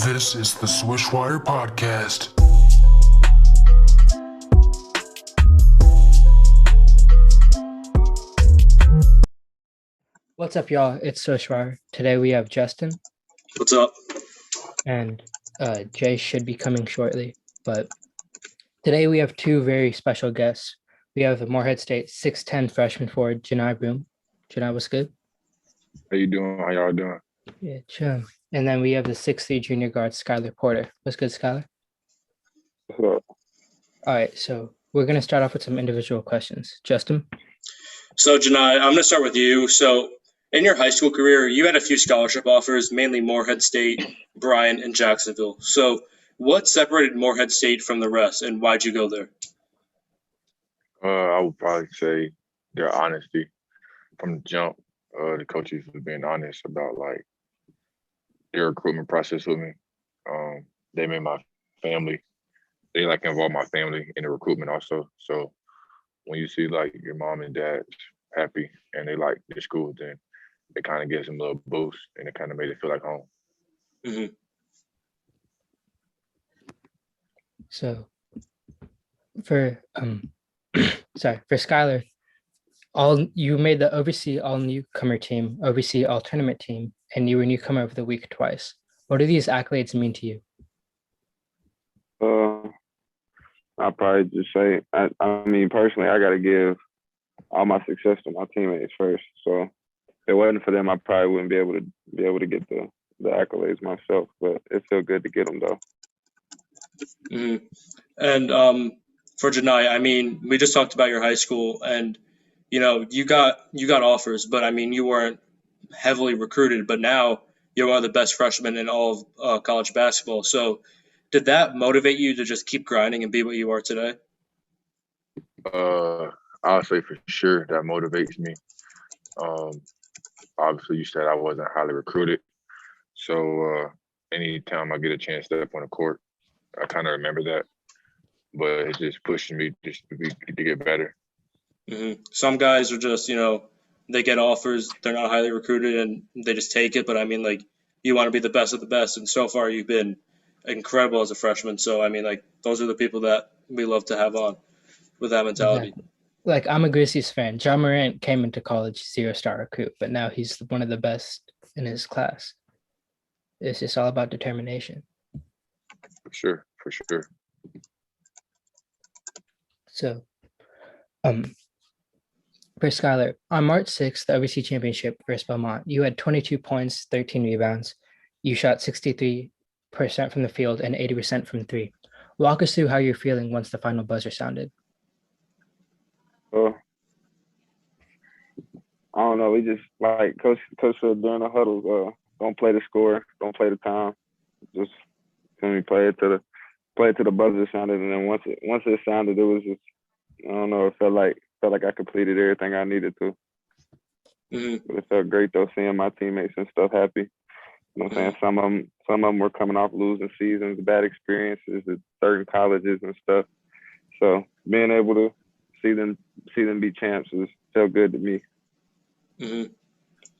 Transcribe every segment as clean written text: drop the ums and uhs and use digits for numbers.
This is the SwishWire podcast. What's up, y'all? It's SwishWire. Today we have Justin. What's up? And Jay should be coming shortly. But today we have two very special guests. We have the Morehead State 6'10" freshman forward, Johni Broome. Johni, what's good? How you doing? How y'all doing? Yeah, chill. And then we have the 6'3" junior guard, Skyelar Porter. What's good, Skyelar? What's up? All right, so we're going to start off with some individual questions. Justin? So, Johni, I'm going to start with you. So, in your high school career, you had a few scholarship offers, mainly Morehead State, Bryant, and Jacksonville. So, what separated Morehead State from the rest, and why'd you go there? I would probably say their honesty from the jump. The coaches were being honest about like their recruitment process with me. They made my family. They like involve my family in the recruitment also. So when you see like your mom and dad happy and they like the school, then it kind of gives them a little boost and it kind of made it feel like home. Mm-hmm. So for Skyelar, you made the overseas all newcomer team, overseas all tournament team, and you were newcomer of the week twice. What do these accolades mean to you? I'll probably just say, I mean, personally, I got to give all my success to my teammates first. So if it wasn't for them, I probably wouldn't be able to get the accolades myself. But it feels good to get them though. Mm-hmm. And for Johni, I mean, we just talked about your high school, and you know, you got offers, but I mean, you weren't heavily recruited. But now you're one of the best freshmen in all of college basketball. So, did that motivate you to just keep grinding and be what you are today? I'll say for sure that motivates me. Obviously, you said I wasn't highly recruited, so anytime I get a chance to step on the court, I kind of remember that. But it's just pushing me just to get better. Mm-hmm. Some guys are just, you know, they get offers, they're not highly recruited, and they just take it. But I mean, like, you want to be the best of the best, and so far you've been incredible as a freshman. So I mean, like, those are the people that we love to have on with that mentality. Exactly. Like, I'm a Grizzlies fan. John Morant came into college 0-star recruit, but now he's one of the best in his class. It's just all about determination. For sure. So, for Skyelar, on March 6th, the OVC Championship versus Belmont, you had 22 points, 13 rebounds. You shot 63% from the field and 80% from three. Walk us through how you're feeling once the final buzzer sounded. I don't know. We just like coach said during the huddles, don't play the score, don't play the time. Just when we play it to the buzzer sounded, and then once it sounded, it was just, I don't know. It felt like I completed everything I needed to. Mm-hmm. But it felt great though, seeing my teammates and stuff happy. You know what I'm saying? Some of them were coming off losing seasons, bad experiences at certain colleges and stuff. So being able to see them be champs felt good to me. Mm-hmm.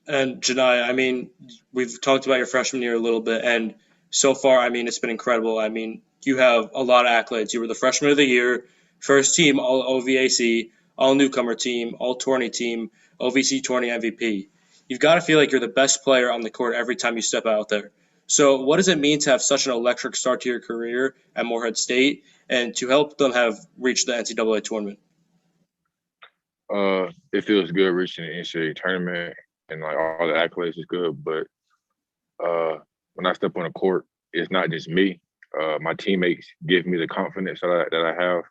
And Johni, I mean, we've talked about your freshman year a little bit, and so far, I mean, it's been incredible. I mean, you have a lot of accolades. You were the freshman of the year, first team All OVAC, All Newcomer team, All Tourney team, OVC Tourney MVP. You've got to feel like you're the best player on the court every time you step out there. So what does it mean to have such an electric start to your career at Morehead State and to help them have reached the NCAA tournament? It feels good reaching the NCAA tournament and like all the accolades is good, but when I step on the court, it's not just me. My teammates give me the confidence that I have,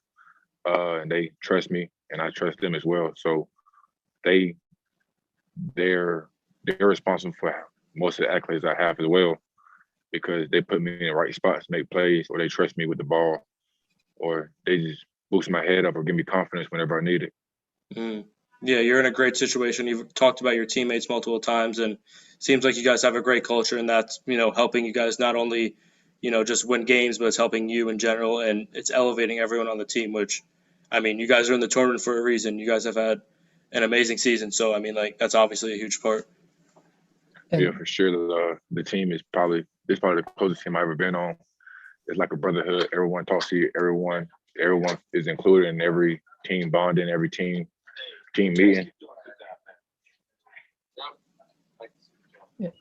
and they trust me, and I trust them as well. So they're responsible for most of the accolades I have as well, because they put me in the right spots to make plays, or they trust me with the ball, or they just boost my head up or give me confidence whenever I need it. Mm. Yeah, you're in a great situation. You've talked about your teammates multiple times, and it seems like you guys have a great culture, and that's, you know, helping you guys not only, you know, just win games, but it's helping you in general, and it's elevating everyone on the team, which, I mean, you guys are in the tournament for a reason. You guys have had an amazing season, so, I mean, like, that's obviously a huge part. Yeah, And for sure. The team is probably the closest team I've ever been on. It's like a brotherhood. Everyone talks to you. Everyone is included in every team bonding, every team meeting.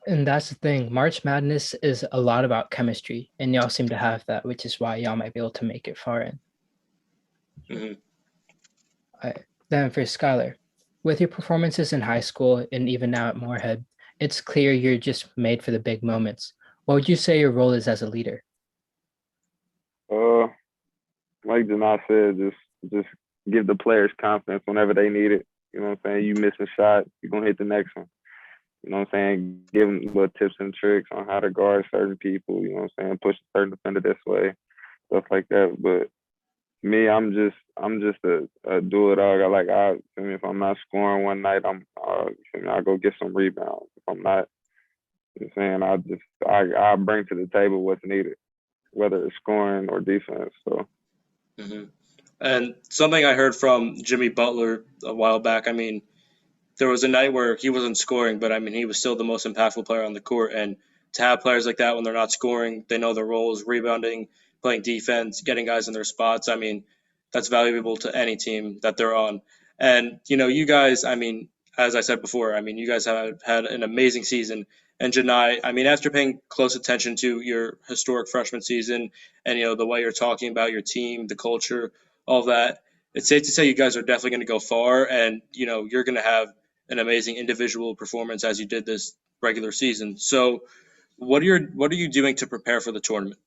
and that's the thing. March Madness is a lot about chemistry, and y'all seem to have that, which is why y'all might be able to make it far in. Then for Skyelar, with your performances in high school and even now at Morehead, it's clear you're just made for the big moments. What would you say your role is as a leader? Like Janai said, just give the players confidence whenever they need it. You know what I'm saying? You miss a shot, you're gonna hit the next one. You know what I'm saying? Give them little tips and tricks on how to guard certain people. You know what I'm saying? Push a certain defender this way, stuff like that. But me, I'm just a do it all. If I'm not scoring one night, I'll go get some rebounds. If I'm not, you know what I'm saying, I bring to the table what's needed, whether it's scoring or defense. So. And something I heard from Jimmy Butler a while back, I mean, there was a night where he wasn't scoring, but I mean, he was still the most impactful player on the court. And to have players like that when they're not scoring, they know their roles, rebounding, playing defense, getting guys in their spots. I mean, that's valuable to any team that they're on. And, you guys, I mean, as I said before, I mean, you guys have had an amazing season. And Janai, I mean, after paying close attention to your historic freshman season and, the way you're talking about your team, the culture, all that, it's safe to say you guys are definitely going to go far and, you're going to have an amazing individual performance as you did this regular season. So what are you doing to prepare for the tournament?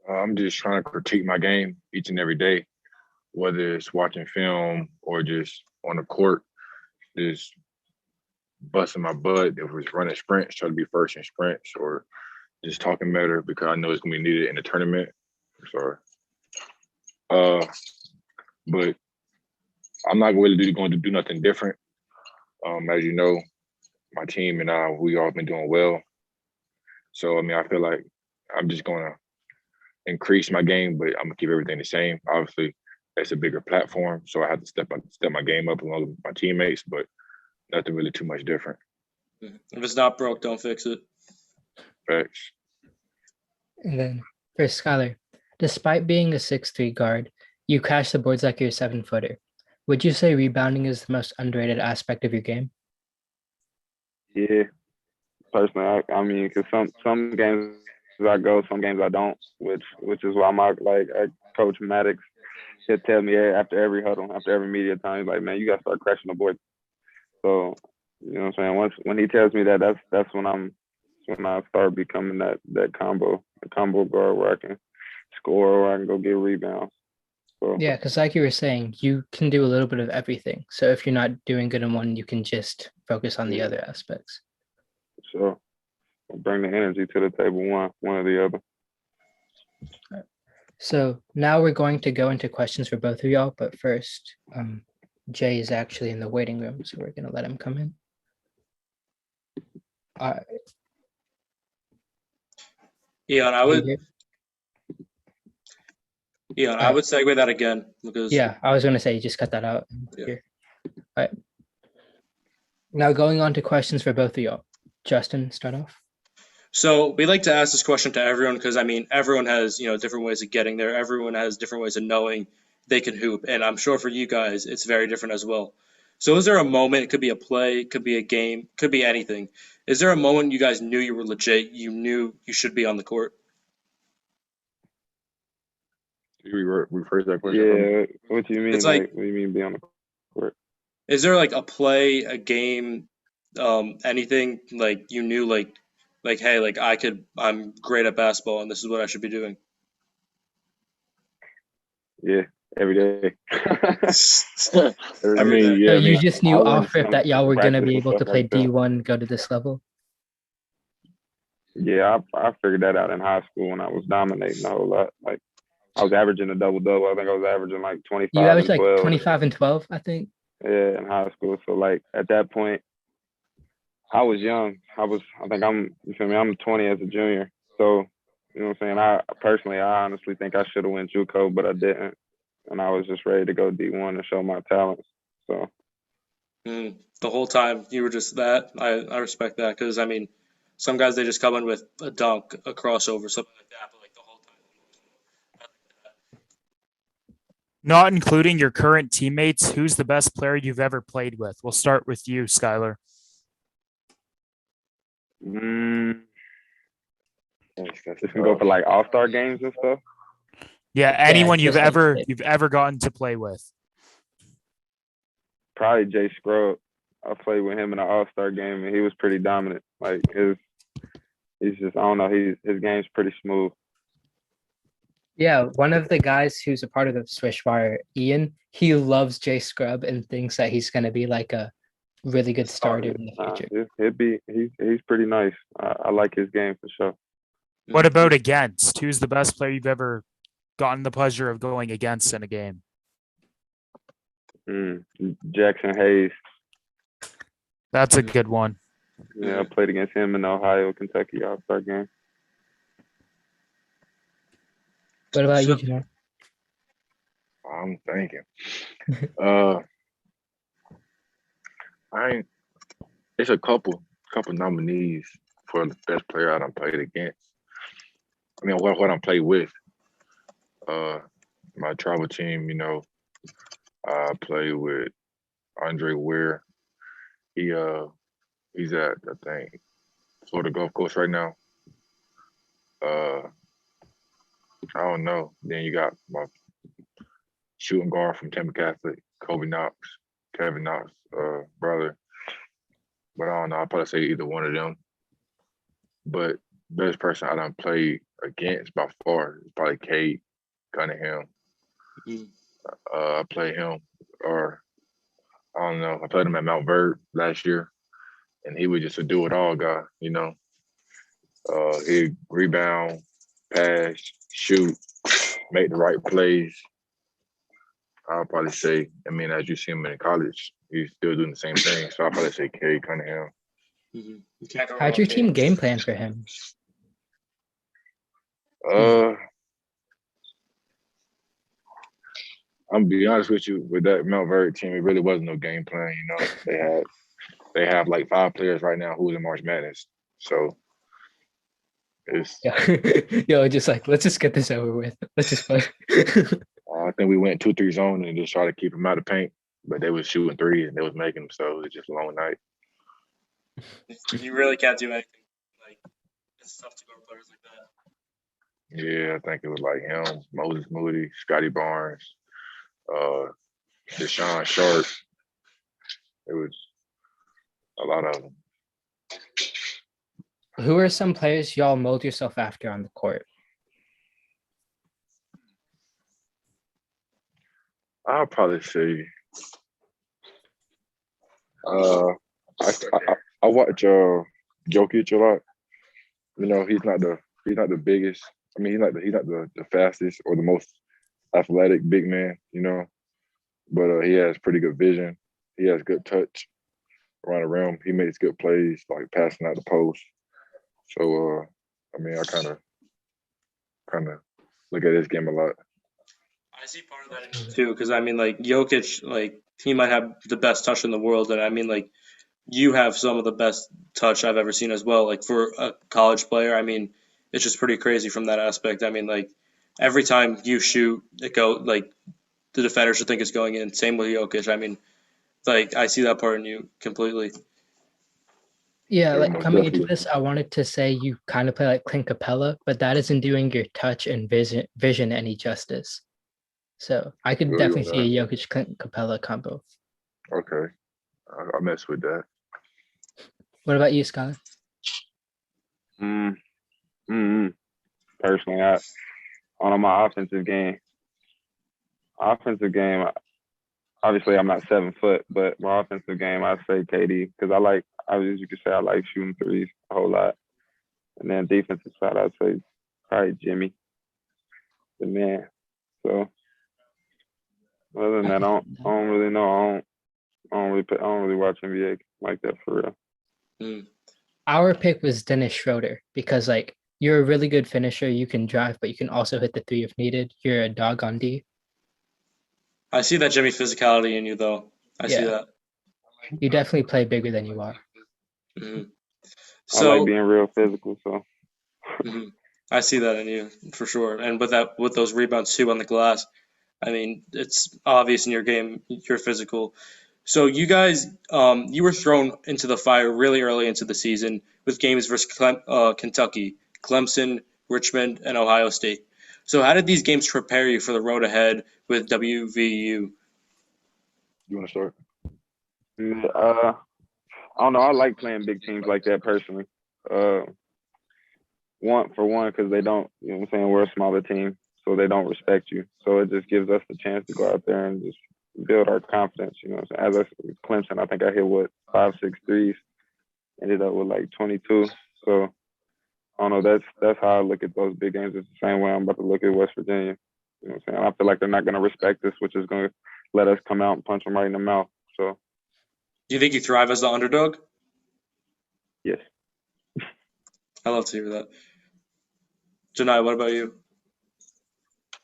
I'm just trying to critique my game each and every day, whether it's watching film or just on the court, just busting my butt. If it's running sprints, try to be first in sprints, or just talking better because I know it's gonna be needed in the tournament. Sorry. But I'm not really going to do nothing different. As you know, my team and we all been doing well. So I mean, I feel like I'm just gonna increase my game, but I'm gonna keep everything the same. Obviously, it's a bigger platform, so I have to step my game up along with my teammates, but nothing really too much different. If it's not broke, don't fix it. Facts. And then for Skyelar, despite being a 6'3" guard, you crash the boards like you're a 7-footer. Would you say rebounding is the most underrated aspect of your game? Yeah, personally, I mean, because some games I go, some games I don't, which is why Coach Maddox, he'll tell me after every huddle, after every media time, he's like, man, you got to start crashing the board. So, you know what I'm saying? When he tells me that, that's when I start becoming that combo guard where I can score or I can go get rebounds. So, Yeah, because like you were saying, you can do a little bit of everything. So if you're not doing good in one, you can just focus on the other aspects. Sure. Bring the energy to the table, one or the other. So now we're going to go into questions for both of y'all, but first, Jay is actually in the waiting room, so we're gonna let him come in. All right. Eon, I would segue that again because I was gonna say you just cut that out here. All right. Now going on to questions for both of y'all. Justin, start off. So we like to ask this question to everyone because I mean everyone has different ways of getting there. Everyone has different ways of knowing they can hoop, and I'm sure for you guys it's very different as well. So is there a moment? It could be a play, it could be a game, could be anything. Is there a moment you guys knew you were legit? You knew you should be on the court. Can you rephrase that question? Yeah, what do you mean? It's like what do you mean be on the court? Is there like a play, a game, anything like you knew like hey, like I'm great at basketball and this is what I should be doing? Yeah, every day. I mean, So yeah. you just knew I off rip that y'all were gonna be able to play like that. D1, go to this level. Yeah, I figured that out in high school when I was dominating a whole lot. Like I was averaging a double-double. I think I was averaging like 25 You averaged and 12. like 25 and 12, I think. Yeah, in high school. So like at that point, I was young. I'm 20 as a junior. So, you know what I'm saying? I honestly think I should have went JUCO, but I didn't. And I was just ready to go D1 and show my talents. So The whole time you were just that. I respect that because I mean, some guys they just come in with a dunk, a crossover, something like that, but like the whole time. Not including your current teammates, who's the best player you've ever played with? We'll start with you, Skyelar. This can go for like all-star games and stuff. Yeah, anyone you've just like- ever gotten to play with. Probably Jay Scrub. I played with him in an all-star game, and he was pretty dominant. Like he's just I don't know. His game's pretty smooth. Yeah, one of the guys who's a part of the SwishWire, Ian, he loves Jay Scrub and thinks that he's going to be like a really good starter in the future. He's pretty nice. I like his game for sure. What about against? Who's the best player you've ever gotten the pleasure of going against in a game? Jackson Hayes. That's a good one. Yeah, I played against him in the Ohio, Kentucky All-Star game. What about you, John? I'm thinking. It's a couple nominees for the best player I done played against. I mean, what I played with. My travel team, you know, I played with Andre Ware. He's at, I think, Florida Gulf Coast right now. I don't know. Then you got my shooting guard from Temple Catholic, Kevin Knox, brother. But I don't know. I'll probably say either one of them. But best person I done played against by far is probably Cade Cunningham. I played him, or I don't know. I played him at Mount Verde last year, and he was just a do-it-all guy, you know. He'd rebound, pass, shoot, make the right plays. I'll probably say, I mean, as you see him in college, he's still doing the same thing. So I'll probably say Cade Cunningham. How'd your team game plan for him? I'm gonna be honest with you, with that Mount Verde team, it really wasn't no game plan. You know, they have like 5 players right now who's in March Madness. So it's Just like, let's just get this over with. Let's just play. I think we went 2-3 zone and just try to keep them out of paint, but they was shooting 3 and they was making them, so it was just a long night. You really can't do anything. Like, it's tough to guard players like that. Yeah, I think it was like him, Moses Moody, Scotty Barnes, Deshaun Sharp. It was a lot of them. Who are some players y'all mold yourself after on the court? I'll probably say I watch Jokic a lot. You know, he's not the biggest. I mean, he's not the fastest or the most athletic big man, you know. But he has pretty good vision. He has good touch around the rim. He makes good plays, like passing out the post. So I mean, I kind of look at his game a lot. I see part of that in him too, because I mean, like Jokic, like he might have the best touch in the world, and I mean, like you have some of the best touch I've ever seen as well. Like for a college player, I mean, it's just pretty crazy from that aspect. I mean, like every time you shoot, it go like the defender should think it's going in. Same with Jokic. I mean, like I see that part in you completely. Yeah, Very like much coming into definitely. this, I wanted to say you kind of play like Clint Capella, but that isn't doing your touch and vision any justice. So I could Really definitely with see a Jokic Clint Capella combo. Okay, I mess with that. What about you, Skylar? Personally, on my offensive game, obviously I'm not 7 foot, but my offensive game, I'd say KD, because as you can say, I like shooting threes a whole lot. And then defensive side, I'd say probably Jimmy, the man. So other than that, I don't really know. I don't really watch NBA like that for real. Our pick was Dennis Schroeder because like you're a really good finisher. You can drive, but you can also hit the 3 if needed. You're a dog on D. I see that Jimmy physicality in you, though. I see that. You definitely play bigger than you are. Mhm. I like So being real physical, so mhm. I see that in you for sure. And with those rebounds too on the glass, I mean, it's obvious in your game you're physical. So you guys, you were thrown into the fire really early into the season with games versus Kentucky, Clemson, Richmond, and Ohio State. So how did these games prepare you for the road ahead with WVU? You want to start? yeah, I don't know. I like playing big teams like that personally. Uh, one, because they don't, you know what I'm saying, we're a smaller team, so they don't respect you. So it just gives us the chance to go out there and just build our confidence, you know what I'm saying. As I Clemson, I think I hit, what, 5, 6 threes, ended up with like 22. So I don't know, that's how I look at those big games. It's the same way I'm about to look at West Virginia. You know what I'm saying? I feel like they're not going to respect us, which is going to let us come out and punch them right in the mouth. So, Do you think you thrive as the underdog? yes. I love to hear that. Janai, what about you?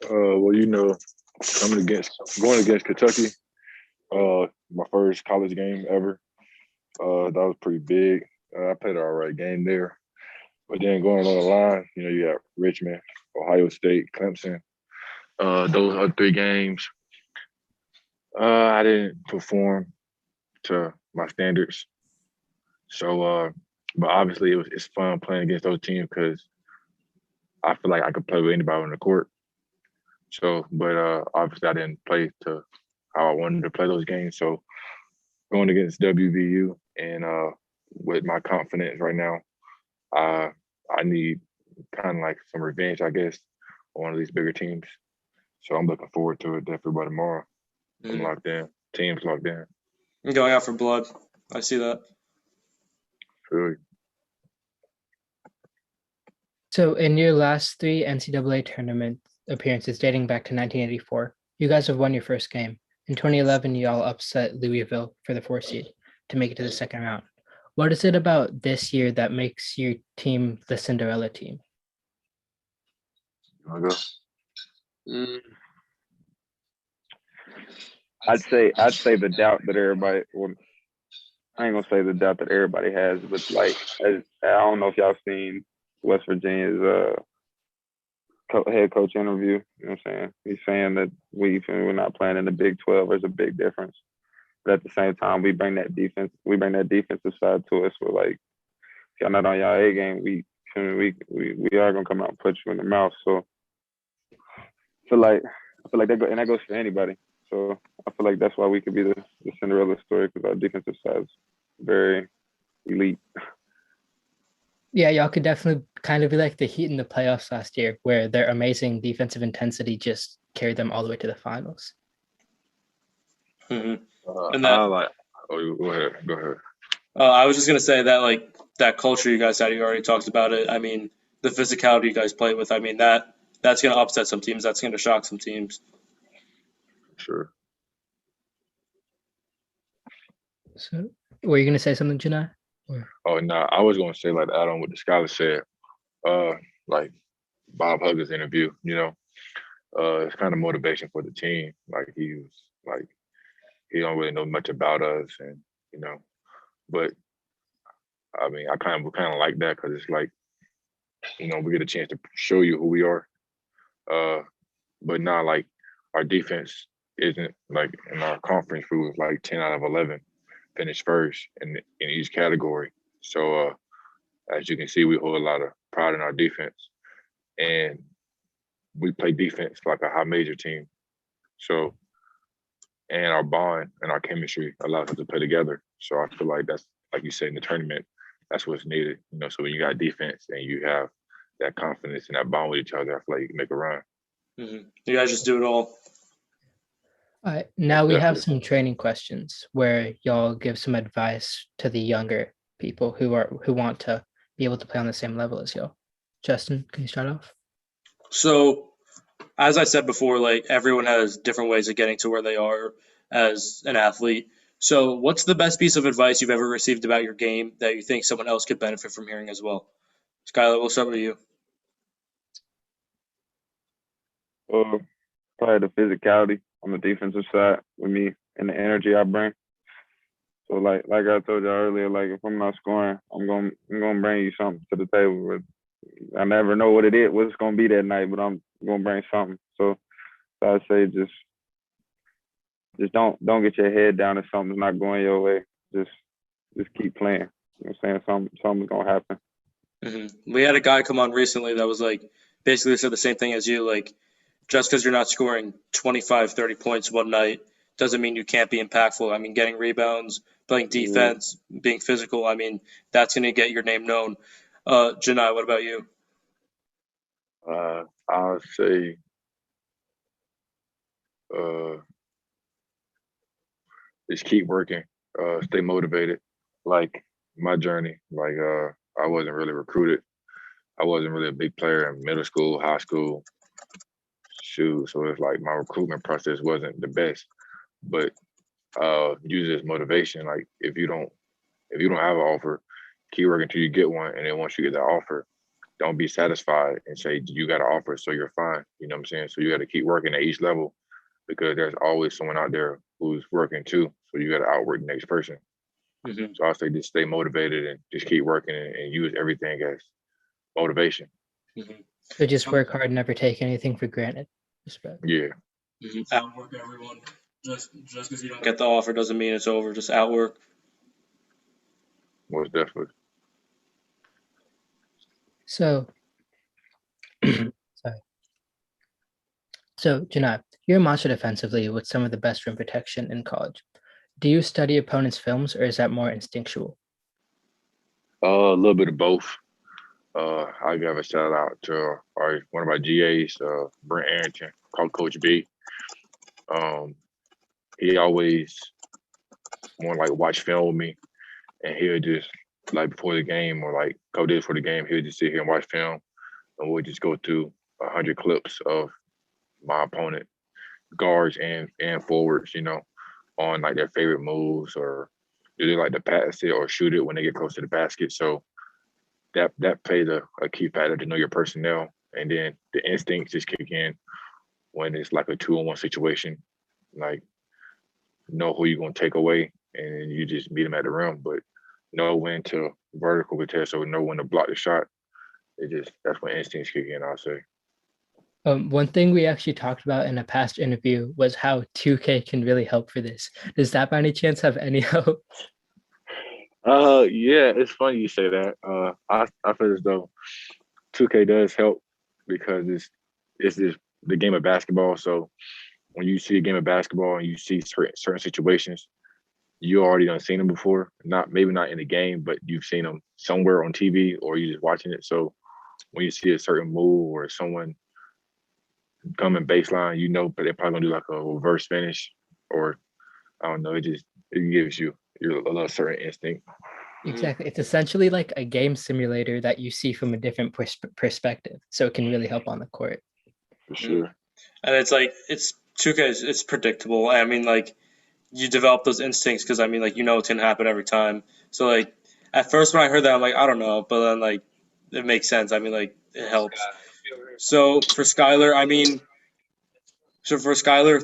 Well, going against Kentucky, my first college game ever. That was pretty big. I played an all right game there. But then going on the line, you got Richmond, Ohio State, Clemson. Those other 3 games, I didn't perform to my standards. So, but obviously it's fun playing against those teams because I feel like I could play with anybody on the court. So, but obviously I didn't play to how I wanted to play those games. So going against WVU and with my confidence right now, I need kind of like some revenge, I guess, on one of these bigger teams. So I'm looking forward to it definitely by tomorrow. I'm locked in. Team's locked in. I'm going out for blood. I see that. Really. So in your last 3 NCAA tournament appearances dating back to 1984, you guys have won your first game. In 2011, you all upset Louisville for the 4 seed to make it to the second round. What is it about this year that makes your team the Cinderella team? You wanna go? I'd say the doubt that everybody, well, I ain't gonna say the doubt that everybody has, but like I don't know if y'all seen West Virginia's head coach interview. You know what I'm saying? He's saying that we're not playing in the Big 12. There's a big difference, but at the same time, we bring that defensive side to us. We're like, if y'all not on y'all A game, we are gonna come out and punch you in the mouth. So I feel like that goes for anybody. So I feel like that's why we could be the Cinderella story, because our defensive side is very elite. Yeah, y'all could definitely kind of be like the Heat in the playoffs last year, where their amazing defensive intensity just carried them all the way to the finals. And I that like. Oh, go ahead. I was just gonna say that like that culture you guys had. You already talked about it. I mean, the physicality you guys play with. I mean that's gonna upset some teams. That's gonna shock some teams. Sure. So were you gonna say something, Janai? Oh no, I was gonna say like add on what the scholar said. Like Bob Huggins interview. It's kind of motivation for the team. Like he was like he don't really know much about us, and but I mean I kind of like that because it's like we get a chance to show you who we are. But not like our defense isn't like in our conference. We was like 10 out of 11, finished first in each category. So as you can see, we hold a lot of pride in our defense, and we play defense like a high major team. So, and our bond and our chemistry allows us to play together. So I feel like that's, like you said, in the tournament, that's what's needed. So when you got defense and you have that confidence and that bond with each other, I feel like you can make a run. You guys just do it all. All right, now we have Definitely. some training questions where y'all give some advice to the younger people who want to be able to play on the same level as y'all. Justin, can you start off? So, as I said before, like everyone has different ways of getting to where they are as an athlete. So, what's the best piece of advice you've ever received about your game that you think someone else could benefit from hearing as well? Skyelar, we'll start with you. Probably the physicality on the defensive side with me and the energy I bring. So like I told you earlier, like if I'm not scoring, I'm gonna bring you something to the table. I never know what it is, what it's gonna be that night, but I'm gonna bring something. So I'd say just don't get your head down if something's not going your way. Just keep playing. You know what I'm saying? Something's gonna happen. We had a guy come on recently that was like basically said the same thing as you. Like, just because you're not scoring 25, 30 points one night doesn't mean you can't be impactful. I mean, getting rebounds, playing defense, being physical. I mean, that's going to get your name known. Johni, what about you? I would say just keep working, stay motivated. Like my journey, like I wasn't really recruited. I wasn't really a big player in middle school, high school. Shoot, so it's like my recruitment process wasn't the best. But use it as motivation. Like if you don't have an offer, keep working until you get one, and then once you get that offer, don't be satisfied and say you got an offer, so you're fine. You know what I'm saying? So you got to keep working at each level because there's always someone out there who's working too. So you got to outwork the next person. So I say just stay motivated and just keep working and use everything as motivation. So just work hard, never take anything for granted. Respect. Yeah. Outwork everyone. Just because you don't get the offer doesn't mean it's over. Just outwork. Most definitely. So, sorry. So, Johni, you're a monster defensively with some of the best rim protection in college. Do you study opponents' films, or is that more instinctual? A little bit of both. I give a shout out to one of our GAs, Brent Arrington, called Coach B. He always want to like watch film with me, and he'll just like before the game or like a couple days before the game, he'll just sit here and watch film, and we'll just go through 100 clips of my opponent, guards and forwards, you know, on like their favorite moves or do they like to pass it or shoot it when they get close to the basket. So that plays a key factor to know your personnel, and then the instincts just kick in when it's like a 2-on-1 situation, like know who you're gonna take away and you just meet them at the rim, but know when to vertical contest or know when to block the shot. That's when instincts kick in, I'll say. One thing we actually talked about in a past interview was how 2K can really help for this. Does that by any chance have any help? Yeah, it's funny you say that. I feel as though 2K does help because it's just the game of basketball. So when you see a game of basketball and you see certain situations, you already done seen them before. Maybe not in the game, but you've seen them somewhere on TV or you just watching it. So when you see a certain move or someone coming baseline, you know, but they're probably gonna do like a reverse finish or I don't know. It gives you a little certain instinct. Exactly. It's essentially like a game simulator that you see from a different perspective. So it can really help on the court. For sure. And it's like, it's 2K, it's predictable. I mean, like, you develop those instincts because, I mean, like, you know it's going to happen every time. So, like, at first when I heard that, I'm like, I don't know. But then, like, it makes sense. I mean, like, it helps. So, for Skyelar,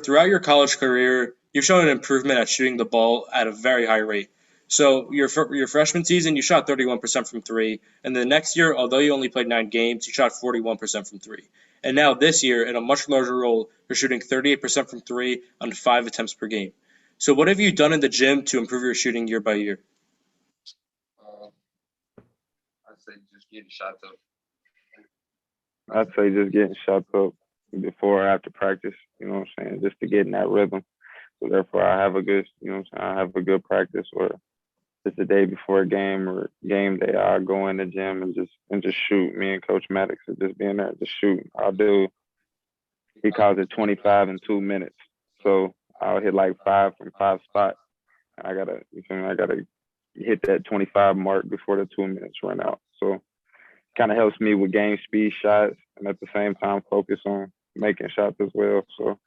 throughout your college career, you've shown an improvement at shooting the ball at a very high rate. So your freshman season, you shot 31% from three. And the next year, although you only played 9 games, you shot 41% from three. And now this year, in a much larger role, you're shooting 38% from three on 5 attempts per game. So what have you done in the gym to improve your shooting year by year? I'd say just getting shots up before or after practice, you know what I'm saying, just to get in that rhythm. So therefore I have a good, you know what I'm saying, I have a good practice or just the day before a game or game day, I'll go in the gym and just shoot. Me and Coach Maddox are just being there, just shoot. He calls it 25 in 2 minutes. So I'll hit like 5 from 5 spots. And I gotta hit that 25 mark before the 2 minutes run out. So kind of helps me with game speed shots and at the same time focus on making shots as well. So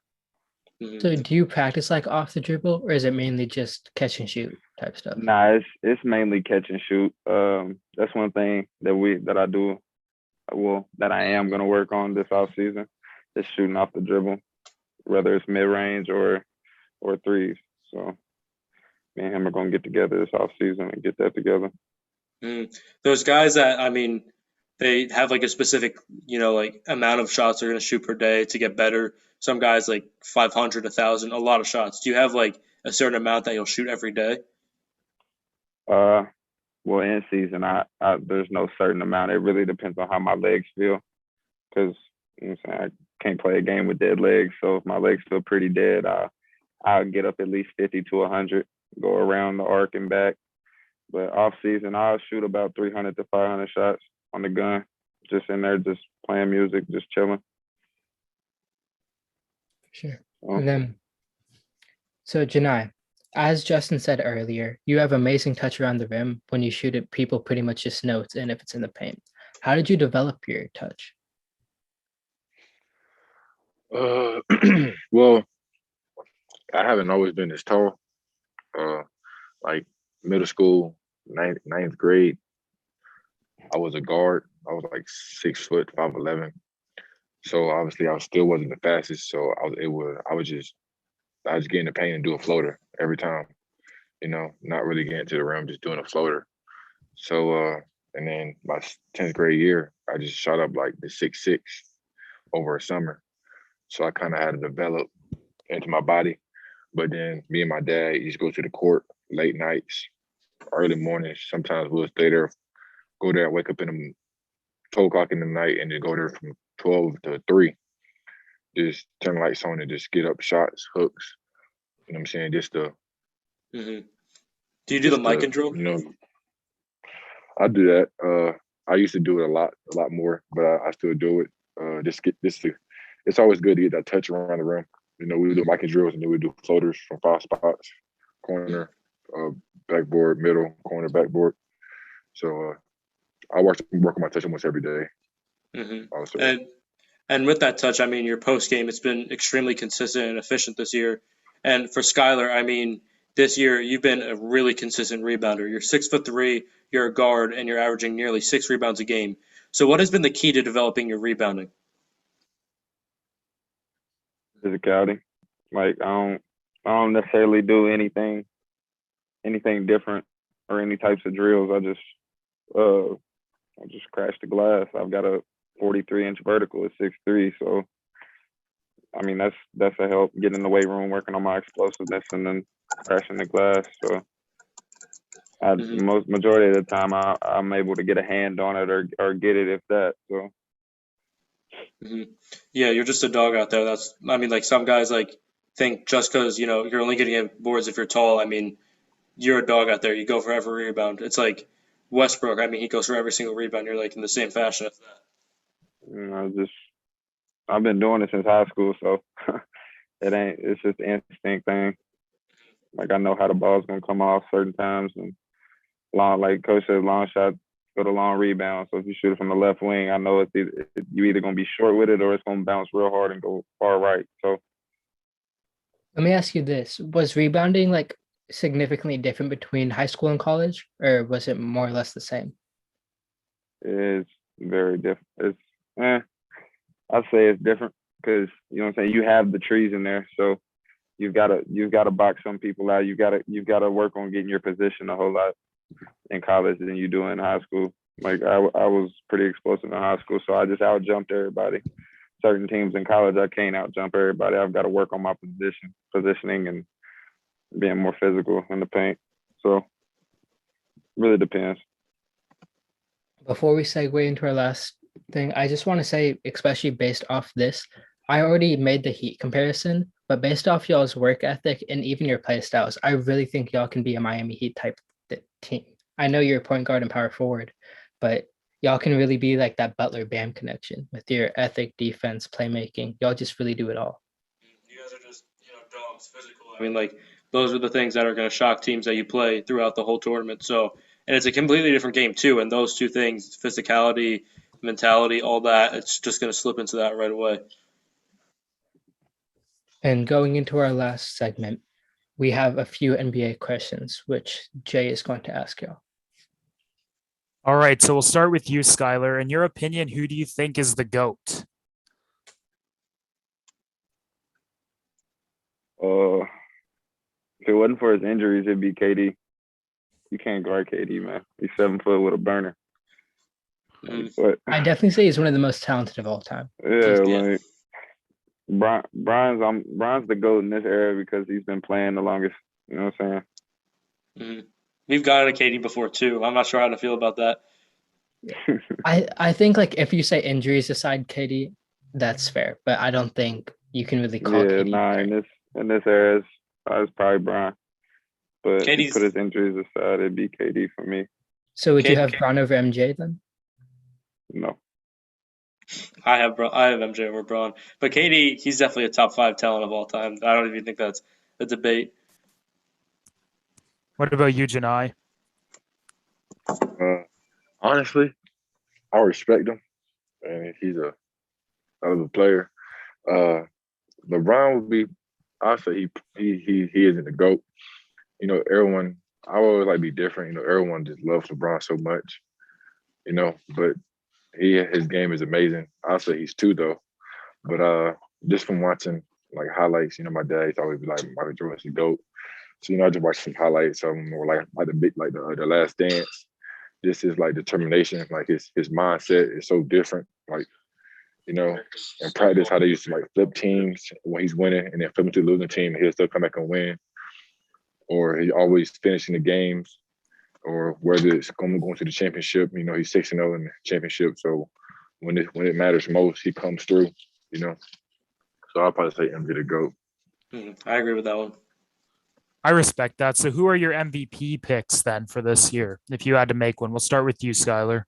do you practice like off the dribble or is it mainly just catch and shoot type stuff? Nah, it's mainly catch and shoot. That's one thing that I do, that I am gonna work on this off season, is shooting off the dribble, whether it's mid range or threes. So me and him are gonna get together this off season and get that together. Those guys that, I mean, they have like a specific, like amount of shots they're going to shoot per day to get better. Some guys like 500, 1,000, a lot of shots. Do you have like a certain amount that you'll shoot every day? Well, in season, I there's no certain amount. It really depends on how my legs feel, because I can't play a game with dead legs. So if my legs feel pretty dead, I'll get up at least 50 to 100, go around the arc and back. But off season, I'll shoot about 300 to 500 shots on the gun, just in there, just playing music, just chilling. Sure. And then, so Johni, as Justin said earlier, you have amazing touch around the rim. When you shoot it, people pretty much just know it's in if it's in the paint. How did you develop your touch? Well, I haven't always been this tall. Like middle school, ninth grade, I was a guard. I was like 6 foot, 5'11". So obviously I still wasn't the fastest. So I just get in the paint and do a floater every time, not really getting to the rim, just doing a floater. So, and then my 10th grade year, I just shot up like the 6'6" over a summer. So I kind of had to develop into my body. But then me and my dad used to go to the court late nights, early mornings. Sometimes we'll stay there, go there, wake up in the 12 o'clock in the night, and then go there from 12 to 3. Just turn the lights on and just get up shots, hooks. You know what I'm saying? Just to. Do you do the mic and drill? I do that. I used to do it a lot more, but I still do it. It's always good to get that touch around the rim. We do mic and drills, and then we do floaters from 5 spots, corner, backboard, middle, corner, backboard. So I work on my touch almost every day. Also. And with that touch, I mean, your post game, it's been extremely consistent and efficient this year. And for Skyelar, I mean, this year you've been a really consistent rebounder. You're 6'3", you're a guard, and you're averaging nearly 6 rebounds a game. So what has been the key to developing your rebounding? Physicality. Like I don't necessarily do anything different or any types of drills. I just crash the glass. I've got a 43-inch vertical at 6'3", so I mean that's a help. Getting in the weight room, working on my explosiveness, and then crashing the glass. So majority of the time I'm able to get a hand on it or get it if that. So. Yeah, you're just a dog out there. Like some guys think just because you're only getting at boards if you're tall. I mean, you're a dog out there. You go for every rebound. It's like Westbrook. I mean, he goes for every single rebound. You're like in the same fashion as that. I've been doing it since high school, so it's just an instinct thing. Like I know how the ball's gonna come off certain times, and like Coach said, long shot go to long rebound. So if you shoot it from the left wing, I know you're either gonna be short with it or it's gonna bounce real hard and go far right. So let me ask you this: was rebounding like significantly different between high school and college, or was it more or less the same? It's very different. I'd say it's different because you know what I'm saying. You have the trees in there, so you've got to box some people out. You've got to work on getting your position a whole lot in college than you do in high school. Like I was pretty explosive in high school, so I just out jumped everybody. Certain teams in college, I can't out jump everybody. I've got to work on my positioning, and being more physical in the paint. So really depends. Before we segue into our last thing, I just want to say, especially based off this, I already made the Heat comparison, but based off y'all's work ethic and even your play styles, I really think y'all can be a Miami Heat type team. I know you're a point guard and power forward, but y'all can really be like that Butler-Bam connection with your ethic, defense, playmaking. Y'all just really do it all. You guys are just, dogs, physical. I mean, like, those are the things that are going to shock teams that you play throughout the whole tournament. So, and it's a completely different game too. And those two things, physicality, mentality, all that, it's just going to slip into that right away. And going into our last segment, we have a few NBA questions, which Jay is going to ask y'all. All right, so we'll start with you, Skyelar. In your opinion, who do you think is the GOAT? If it wasn't for his injuries, it'd be KD. You can't guard KD, man. He's 7 foot with a burner. But I definitely say he's one of the most talented of all time. yeah, Yeah. like Brian's the GOAT in this era because he's been playing the longest. You know what I'm saying? We've gotten a KD before too. I'm not sure how to feel about that. I think like if you say injuries aside KD, that's fair, but I don't think you can really call Yeah, KD nah. fair. In this era, it's probably Brian. But if you KD's put his injuries aside, it'd be KD for me. So would you KD have Bron over MJ then? No. I have MJ over Braun, but KD, he's definitely a top 5 talent of all time. I don't even think that's a debate. What about you, Johni? Honestly, I respect him, and he's a hell of a player. LeBron would be. I'll say he isn't the GOAT. You know, everyone. I always like be different. You know, everyone just loves LeBron so much. You know, but his game is amazing. I'll say he's 2 though. But just from watching like highlights, you know, my dad used to always be like Michael Jordan's the GOAT. So I just watched some highlights of him, or like the Last Dance. This is like determination, like his mindset is so different. Like, you know, in practice, how they used to like flip teams when he's winning, and then flip to the losing team, and he'll still come back and win. Or he always finishing the games, or whether it's going to the championship. You know, he's 6-0 in the championship, so when it matters most, he comes through. You know, so I'll probably say MJ the GOAT. I agree with that one. I respect that. So who are your MVP picks then for this year? If you had to make one, we'll start with you, Skyelar.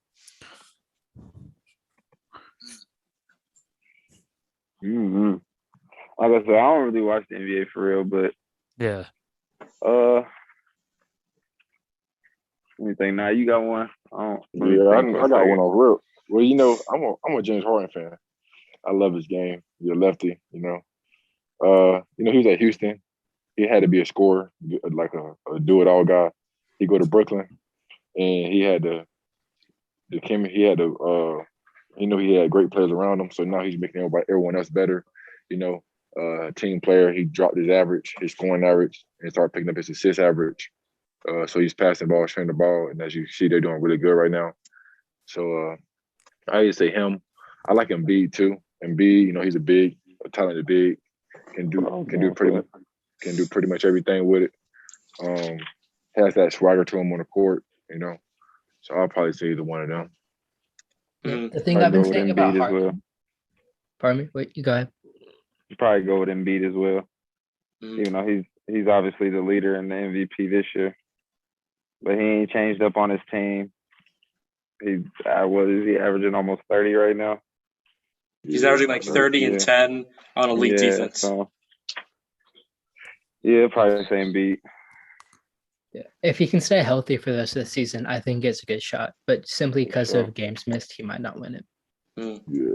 Like I said, I don't really watch the NBA for real, but Yeah. let me think. Now you got one. Let me Yeah, think for a I got second. one on real. Well, you know, I'm a James Harden fan. I love his game. He's a lefty, you know. You know, he was at Houston. He had to be a scorer, like a do-it-all guy. He go to Brooklyn, and he had to you know, he had great players around him. So now he's making everyone else better. You know, team player. He dropped his scoring average, and started picking up his assist average. So he's passing the ball, shooting the ball, and as you see, they're doing really good right now. So I would say him. I like Embiid too. Embiid, you know, he's a talented big, can do pretty much everything with it. Has that swagger to him on the court, you know. So I'll probably say either one of them. The thing Probably I've been go with saying about Embiid as Harden. well. Pardon me. Wait, you go ahead. Probably go with Embiid as well. Even though he's obviously the leader in the MVP this year, but he ain't changed up on his team. What is he averaging? Almost 30 right now. He's averaging like 30 and 10 on elite defense. So, yeah, probably the same beat. Yeah. If he can stay healthy for the rest of the season, I think it's a good shot. But simply because Sure. of games missed, he might not win it. Yeah.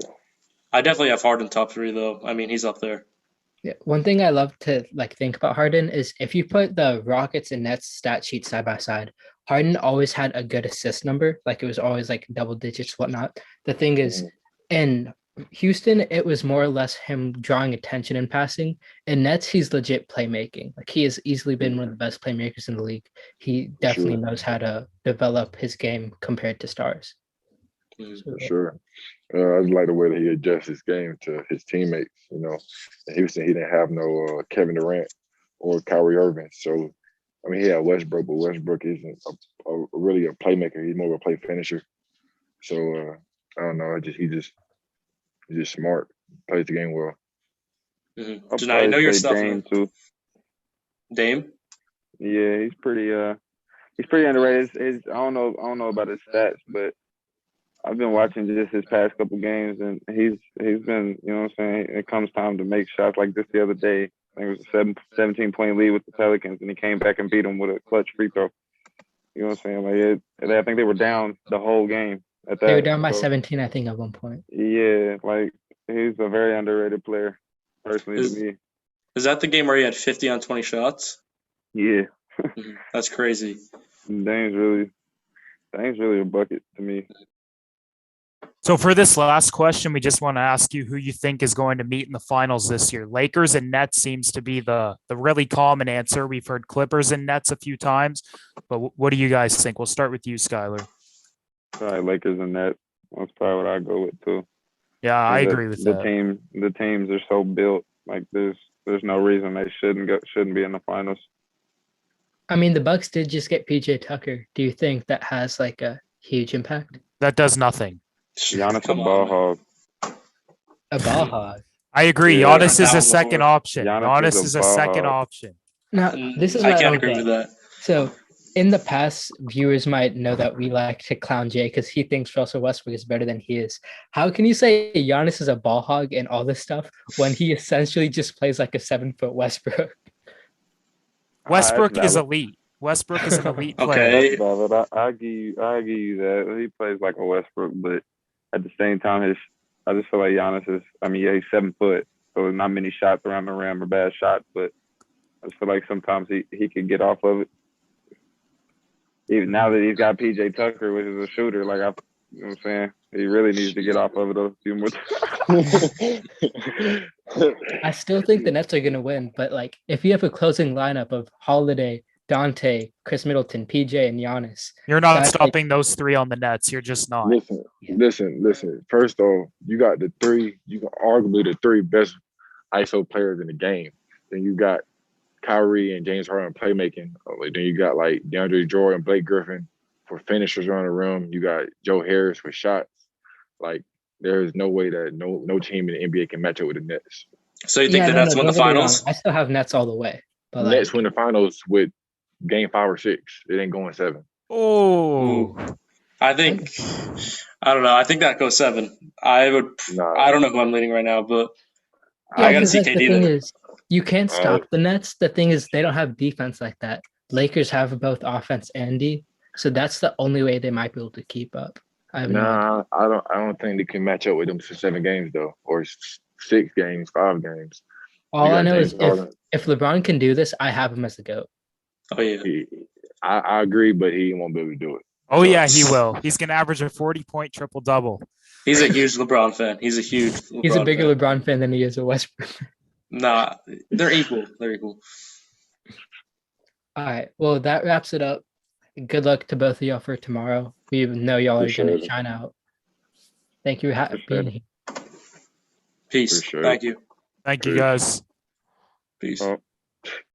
I definitely have Harden top 3 though. I mean, he's up there. Yeah. One thing I love to think about Harden is if you put the Rockets and Nets stat sheet side by side, Harden always had a good assist number. Like it was always like double digits, whatnot. The thing is, in Houston, it was more or less him drawing attention and passing. In Nets, he's legit playmaking. Like he has easily been one of the best playmakers in the league. He definitely knows how to develop his game compared to stars. For sure. I just like the way that he adjusts his game to his teammates. You know, in Houston, he didn't have no Kevin Durant or Kyrie Irving. So, I mean, he had Westbrook, but Westbrook isn't really a playmaker. He's more of a play finisher. So, I don't know. He's just smart. Plays the game well. Janai, I know your stuff. Dame too. Dame? Yeah, he's pretty underrated. I don't know about his stats, but I've been watching just his past couple games, and he's been, you know what I'm saying, it comes time to make shots like this the other day. I think it was a 17-point lead with the Pelicans, and he came back and beat them with a clutch free throw. You know what I'm saying? Like I think they were down the whole game at that. They were down by 17, I think, at one point. Yeah, like he's a very underrated player, personally to me. Is that the game where he had 50 on 20 shots? Yeah. That's crazy. Dame's really a bucket to me. So for this last question, we just want to ask you who you think is going to meet in the finals this year. Lakers and Nets seems to be the really common answer. We've heard Clippers and Nets a few times, but what do you guys think? We'll start with you, Skyelar. Probably Lakers and Nets. That's probably what I go with too. Yeah, I agree with that. The teams are so built. Like there's no reason they shouldn't be in the finals. I mean, the Bucks did just get PJ Tucker. Do you think that has like a huge impact? That does nothing. Giannis a Come ball on. hog. A ball hog. I agree. Yeah, Giannis is a second option. Giannis Giannis is is a a ball second hog. option. Now, this is I what can't don't agree get. with that. So, in the past, viewers might know that we like to clown Jay because he thinks Russell Westbrook is better than he is. How can you say Giannis is a ball hog and all this stuff when he essentially just plays like a 7-foot Westbrook? Westbrook that's is valid. elite. Westbrook is an elite player. Okay. But I give you that he plays like a Westbrook, but at the same time, I just feel like Giannis is. I mean, yeah, he's 7 foot, so there's not many shots around the rim or bad shots, but I just feel like sometimes he could get off of it. Even now that he's got PJ Tucker, which is a shooter, like you know what I'm saying, he really needs to get off of it a few more times. I still think the Nets are going to win, but like if you have a closing lineup of Holiday, Dante, Chris Middleton, PJ, and Giannis, You're not that's stopping those three on the Nets. You're just not. Listen. First off, you got the three. You can arguably the three best ISO players in the game. Then you got Kyrie and James Harden playmaking. Then you got like DeAndre Jordan, Blake Griffin for finishers around the rim. You got Joe Harris for shots. Like there is no way that no team in the NBA can match up with the Nets. So you think the Nets win the don't get me wrong. finals? I still have Nets all the way, but Nets like, win the finals with game 5 or 6. It ain't going 7. Oh, I think I don't know. I think that goes 7. I don't know who I'm leading right now, but yeah, I gotta because see like, the KD thing there. is, you can't stop the Nets. The thing is, they don't have defense like that. Lakers have both offense and D, so that's the only way they might be able to keep up. I have no idea. I don't think they can match up with them for 7 games though, or 6 games, 5 games. All I know is James Harden. if LeBron can do this, I have him as the GOAT. Oh yeah. I agree, but he won't be able to do it. oh yeah, he will. He's gonna average a 40-point triple-double. He's a huge LeBron fan. He's a bigger LeBron fan than he is a Westbrook. Nah, they're equal. All right. Well, that wraps it up. Good luck to both of y'all for tomorrow. We know y'all are going to shine out. Thank you for being here. Peace. For sure. Thank you. Thank you, guys. Peace.